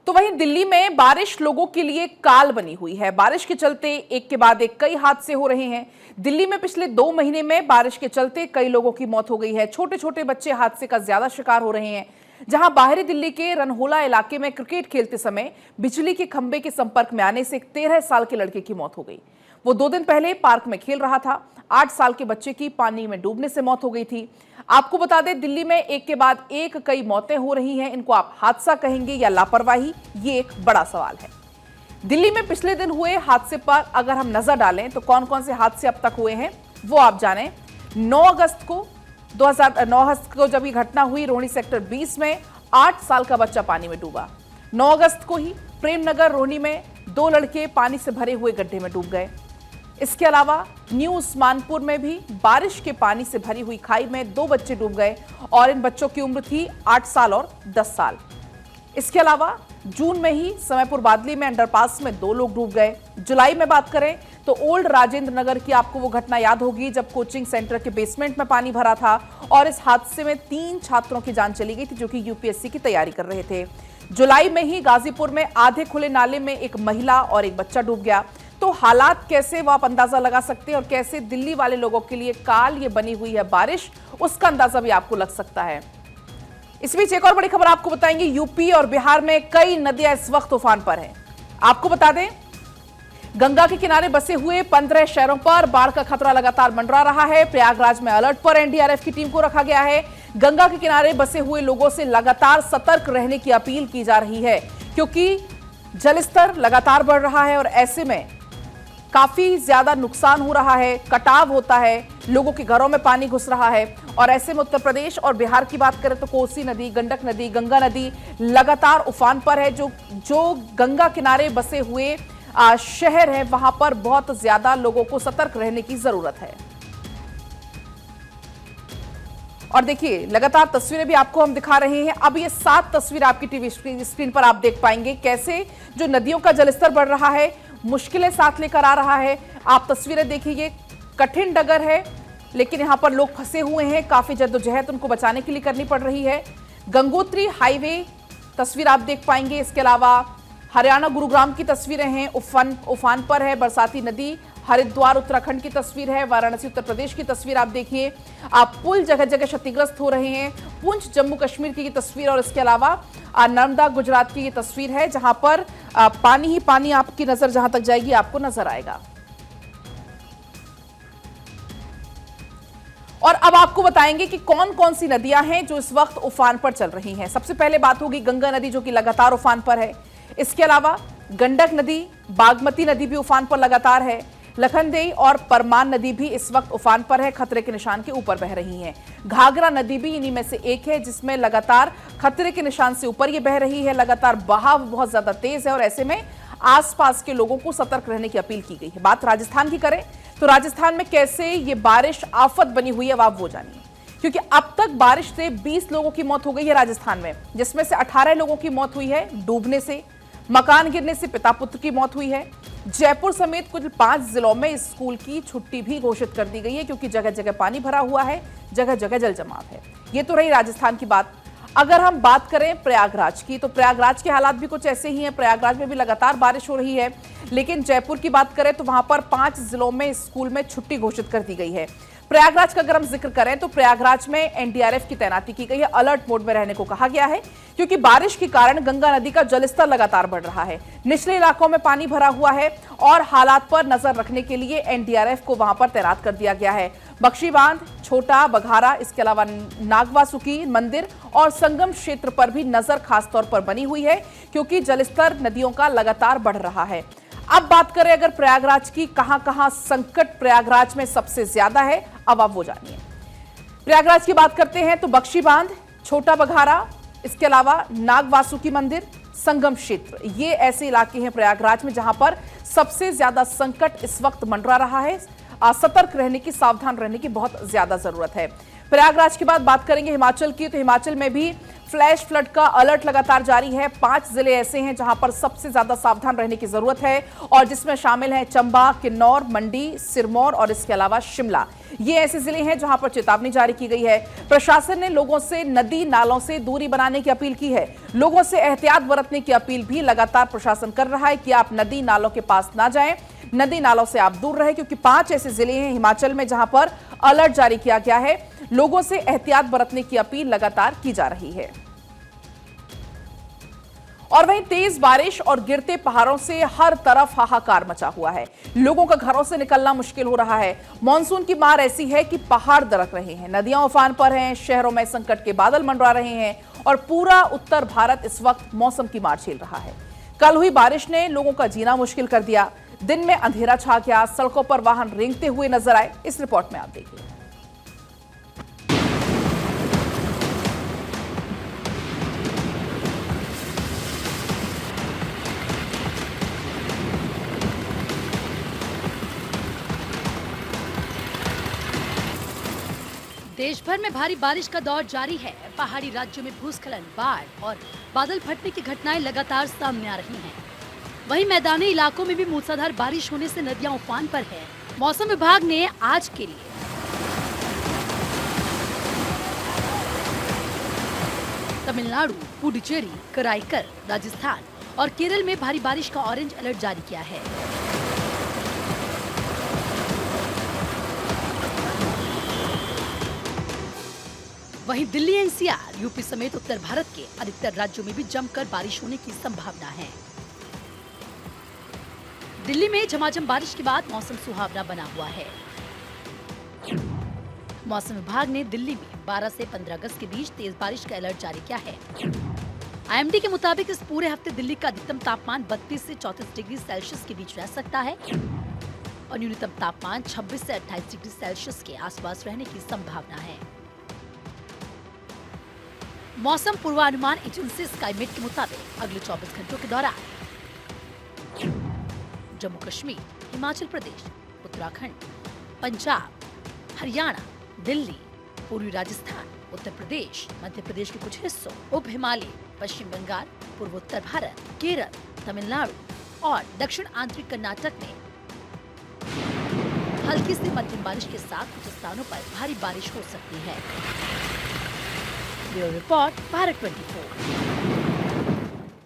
तो वहीं दिल्ली में बारिश लोगों के लिए काल बनी हुई है। बारिश के चलते एक के बाद एक कई हादसे हो रहे हैं। दिल्ली में पिछले 2 महीने में बारिश के चलते कई लोगों की मौत हो गई है। छोटे छोटे बच्चे हादसे का ज्यादा शिकार हो रहे हैं। जहां बाहरी दिल्ली के रनहोला इलाके में क्रिकेट खेलते समय बिजली के खंभे के संपर्क में आने से एक 13 साल के लड़के की मौत हो गई। वो 2 दिन पहले पार्क में खेल रहा था। 8 साल के बच्चे की पानी में डूबने से मौत हो गई थी। आपको बता दें, दिल्ली में एक के बाद एक कई मौतें हो रही हैं। इनको आप हादसा कहेंगे या लापरवाही, ये एक बड़ा सवाल है। दिल्ली में पिछले दिन हुए हादसे पर अगर हम नजर डालें तो कौन कौन से हादसे अब तक हुए हैं वो आप जानें। 9 अगस्त को जब ये घटना हुई, रोहिणी सेक्टर 20 में 8 साल का बच्चा पानी में डूबा। 9 अगस्त को ही प्रेमनगर रोहिणी में 2 लड़के पानी से भरे हुए गड्ढे में डूब गए। इसके अलावा न्यू उस्मानपुर में भी बारिश के पानी से भरी हुई खाई में 2 बच्चे डूब गए और इन बच्चों की उम्र थी 8 साल और 10 साल। इसके अलावा जून में ही समयपुर बादली में अंडरपास में 2 लोग डूब गए। जुलाई में बात करें तो ओल्ड राजेंद्र नगर की आपको वो घटना याद होगी जब कोचिंग सेंटर के बेसमेंट में पानी भरा था और इस हादसे में 3 छात्रों की जान चली गई थी जो कि यूपीएससी की तैयारी कर रहे थे। जुलाई में ही गाजीपुर में आधे खुले नाले में एक महिला और एक बच्चा डूब गया। तो हालात कैसे वो आप अंदाजा लगा सकते हैं और कैसे दिल्ली वाले लोगों के लिए काल ये बनी हुई है बारिश, उसका अंदाजा भी आपको लग सकता है। इस बीच एक और बड़ी खबर आपको बताएंगे। यूपी और बिहार में कई नदियां इस वक्त तूफान पर हैं। आपको बता दें, गंगा के किनारे बसे हुए 15 शहरों पर बाढ़ का खतरा लगातार मंडरा रहा है। प्रयागराज में अलर्ट पर एनडीआरएफ की टीम को रखा गया है। गंगा के किनारे बसे हुए लोगों से लगातार सतर्क रहने की अपील की जा रही है क्योंकि जलस्तर लगातार बढ़ रहा है और ऐसे में काफी ज्यादा नुकसान हो रहा है, कटाव होता है, लोगों के घरों में पानी घुस रहा है। और ऐसे में उत्तर प्रदेश और बिहार की बात करें तो कोसी नदी, गंडक नदी, गंगा नदी लगातार उफान पर है। जो गंगा किनारे बसे हुए शहर है वहां पर बहुत ज्यादा लोगों को सतर्क रहने की जरूरत है। और देखिए, लगातार तस्वीरें भी आपको हम दिखा रहे हैं। अब ये 7 तस्वीर आपकी टीवी स्क्रीन पर आप देख पाएंगे कैसे जो नदियों का जलस्तर बढ़ रहा है, मुश्किलें साथ लेकर आ रहा है। आप तस्वीरें देखिए, कठिन डगर है लेकिन यहां पर लोग फंसे हुए हैं। काफी जद्दोजहद उनको बचाने के लिए करनी पड़ रही है। गंगोत्री हाईवे तस्वीर आप देख पाएंगे। इसके अलावा हरियाणा गुरुग्राम की तस्वीरें हैं, उफान पर है बरसाती नदी। हरिद्वार उत्तराखंड की तस्वीर है। वाराणसी उत्तर प्रदेश की तस्वीर आप देखिए। आप पुल जगह जगह क्षतिग्रस्त हो रहे हैं। पुंछ जम्मू कश्मीर की तस्वीर और इसके अलावा नर्मदा गुजरात की ये तस्वीर है जहां पर पानी ही पानी आपकी नजर जहां तक जाएगी आपको नजर आएगा। और अब आपको बताएंगे कि कौन कौन सी नदियां हैं जो इस वक्त उफान पर चल रही हैं। सबसे पहले बात होगी गंगा नदी जो कि लगातार उफान पर है। इसके अलावा गंडक नदी, बागमती नदी भी उफान पर लगातार है। लखनदेई और परमान नदी भी इस वक्त उफान पर है, खतरे के निशान के ऊपर बह रही हैं। घाघरा नदी भी इन्हीं में से एक है जिसमें लगातार खतरे के निशान से ऊपर ये बह रही है। लगातार बहाव बहुत ज्यादा तेज है और ऐसे में आसपास के लोगों को सतर्क रहने की अपील की गई है। बात राजस्थान की करें तो राजस्थान में कैसे ये बारिश आफत बनी हुई है अब आप वो जानिए, क्योंकि अब तक बारिश से 20 लोगों की मौत हो गई है राजस्थान में, जिसमें से 18 लोगों की मौत हुई है डूबने से। मकान गिरने से पिता पुत्र की मौत हुई है। जयपुर समेत कुल 5 जिलों में स्कूल की छुट्टी भी घोषित कर दी गई है क्योंकि जगह जगह पानी भरा हुआ है, जगह जगह जल जमाव है। ये तो रही राजस्थान की बात। अगर हम बात करें प्रयागराज की तो प्रयागराज के हालात भी कुछ ऐसे ही हैं। प्रयागराज में भी लगातार बारिश हो रही है, लेकिन जयपुर की बात करें तो वहां पर 5 जिलों में स्कूल में छुट्टी घोषित कर दी गई है। प्रयागराज का अगर हम जिक्र करें तो प्रयागराज में एनडीआरएफ की तैनाती की गई है। अलर्ट मोड में रहने को कहा गया है क्योंकि बारिश के कारण गंगा नदी का जलस्तर लगातार बढ़ रहा है। निचले इलाकों में पानी भरा हुआ है और हालात पर नजर रखने के लिए एनडीआरएफ को वहां पर तैनात कर दिया गया है। बख्शी बांध, छोटा बघारा, इसके अलावा नागवासुकी मंदिर और संगम क्षेत्र पर भी नजर खासतौर पर बनी हुई है क्योंकि जलस्तर नदियों का लगातार बढ़ रहा है। अब बात करें अगर प्रयागराज की, कहां-कहां संकट प्रयागराज में सबसे ज्यादा है अब आप वो जानिए। प्रयागराज की बात करते हैं तो बख्शी बांध, छोटा बघारा, इसके अलावा नागवासुकी मंदिर, संगम क्षेत्र, ये ऐसे इलाके हैं प्रयागराज में जहां पर सबसे ज्यादा संकट इस वक्त मंडरा रहा है। सतर्क रहने की, सावधान रहने की बहुत ज्यादा जरूरत है। प्रयागराज के बाद बात करेंगे हिमाचल की, तो हिमाचल में भी फ्लैश फ्लड का अलर्ट लगातार जारी है। 5 जिले ऐसे हैं जहां पर सबसे ज्यादा सावधान रहने की जरूरत है और जिसमें शामिल है चंबा, किन्नौर, मंडी, सिरमौर और इसके अलावा शिमला। ये ऐसे जिले हैं जहां पर चेतावनी जारी की गई है। प्रशासन ने लोगों से नदी नालों से दूरी बनाने की अपील की है। लोगों से एहतियात बरतने की अपील भी लगातार प्रशासन कर रहा है कि आप नदी नालों के पास ना जाएं, नदी नालों से आप दूर रहें, क्योंकि 5 ऐसे जिले हैं हिमाचल में जहां पर अलर्ट जारी किया गया है। लोगों से एहतियात बरतने की अपील लगातार की जा रही है। और वहीं तेज बारिश और गिरते पहाड़ों से हर तरफ हाहाकार मचा हुआ है। लोगों का घरों से निकलना मुश्किल हो रहा है। मानसून की मार ऐसी है कि पहाड़ दरक रहे हैं, नदियां उफान पर हैं, शहरों में संकट के बादल मंडरा रहे हैं और पूरा उत्तर भारत इस वक्त मौसम की मार झेल रहा है। कल हुई बारिश ने लोगों का जीना मुश्किल कर दिया। दिन में अंधेरा छा गया, सड़कों पर वाहन रेंगते हुए नजर आए। इस रिपोर्ट में आप देखिए। देश भर में भारी बारिश का दौर जारी है। पहाड़ी राज्यों में भूस्खलन, बाढ़ और बादल फटने की घटनाएं लगातार सामने आ रही हैं। वहीं मैदानी इलाकों में भी मूसलाधार बारिश होने से नदियां उफान पर हैं। मौसम विभाग ने आज के लिए तमिलनाडु, पुडुचेरी, कराईकर, राजस्थान और केरल में भारी बारिश का ऑरेंज अलर्ट जारी किया है। वहीं दिल्ली, एनसीआर, यूपी समेत उत्तर भारत के अधिकतर राज्यों में भी जमकर बारिश होने की संभावना है। दिल्ली में झमाझम बारिश के बाद मौसम सुहावना बना हुआ है। मौसम विभाग ने दिल्ली में 12 से 15 अगस्त के बीच तेज बारिश का अलर्ट जारी किया है। आईएमडी के मुताबिक इस पूरे हफ्ते दिल्ली का अधिकतम तापमान 32 से 34 डिग्री सेल्सियस के बीच रह सकता है और न्यूनतम तापमान 26 से 28 डिग्री सेल्सियस के आसपास रहने की संभावना है। मौसम पूर्वानुमान एजेंसी स्काईमेट के मुताबिक अगले 24 घंटों के दौरान जम्मू कश्मीर, हिमाचल प्रदेश, उत्तराखंड, पंजाब, हरियाणा, दिल्ली, पूर्वी राजस्थान, उत्तर प्रदेश, मध्य प्रदेश के कुछ हिस्सों, उप हिमालय, पश्चिम बंगाल, पूर्वोत्तर भारत, केरल, तमिलनाडु और दक्षिण आंतरिक कर्नाटक में हल्की से मध्यम बारिश के साथ कुछ स्थानों पर भारी बारिश हो सकती है। Bureau report, Bharat 24।